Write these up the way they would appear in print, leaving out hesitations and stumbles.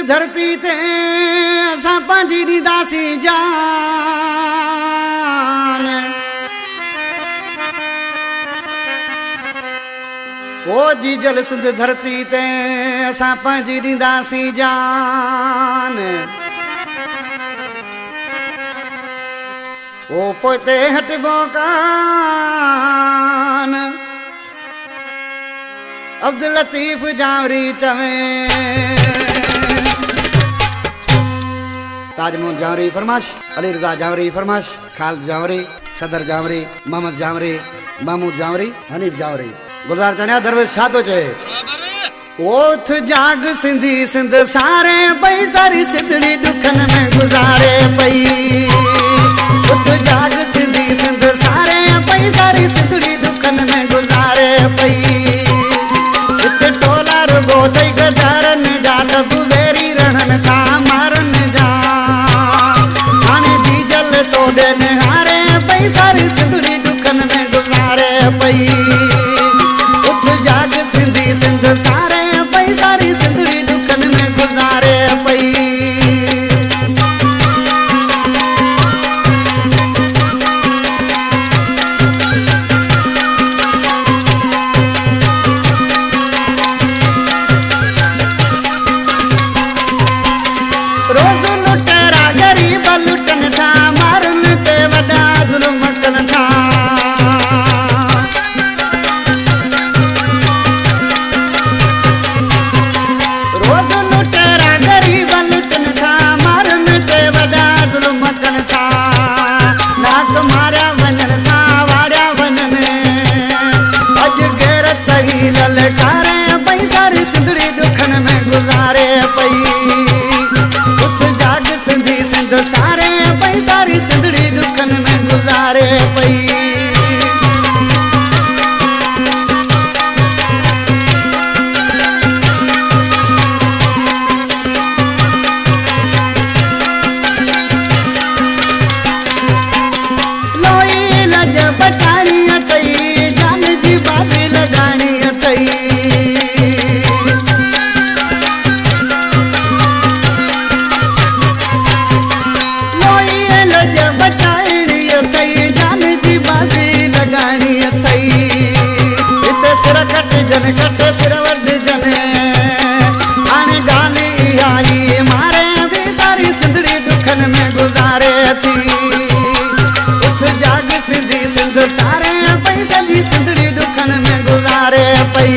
धरती ते असां पंहिंजी ॾींदासीं जान। ओ जी जल सिंध धरती ते असां पंहिंजी ॾींदासीं जान। ओ पोइते हटबो कान। अब्दुल लतीफ जावरी चवे ताजमोहन जावरी फरमाश, अली रजा जावरी फरमाश, खालिद जावरी, सदर जावरी, मोहम्मद जावरी, महमूद जावरी, हनीफ जावरी। गुलजार चनिया दरवेश छा थो चए? ओथ जाग सिंधी सिंध सारे पई सारी सिंधड़ी दुखन में गुज़ारे पई। ओथ जाग सिंधी सिंध सारे पई सारी सिंधड़ी दुखन में गुज़ारे पई। इते टोला रुगो तई गदारन जा सब वेरी रहन था मारन जा। हाणे दी जल तो देन हारे पई सारी सिंधड़ी दुखन में गुज़ारे पई। ओथ जाग सिंधी सिंध सारे पई सारी सिंधड़ी दुखन में गुज़ारे पई। रोज़ लुटेरा गरीब लुटन था मारन ते वॾा ज़ुल्म कन था। रोज़ लुटेरा गरीब लुटन था मारन ते वॾा ज़ुल्म कन था। नाक मारिया वञनि था वारिया वञनि अॼु गैरत ही ललकारे पई सारी सिंधड़ी दुखन में गुज़ारे पई। उथ जाग सिंधी सिंध सारे पई सारी सिंधड़ी दुखन में गुज़ारे पई। लोई लज बचाणी अथई जान जी बाज़ी लॻाइणी अथई। लोई लज बचाइणी अथई जान जी बाज़ी लॻाइणी अथई। हिते सिर कटजन कट सिर वढजन हाणे ॻाल्हि इहा ई मारे थी सारी सिंधड़ी दुखन में गुज़ारे थी। उथ जाग सिंधी सिंध सारे पई सॼी सिंधड़ी दुखन में गुज़ारे पई।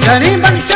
घणी बख़्श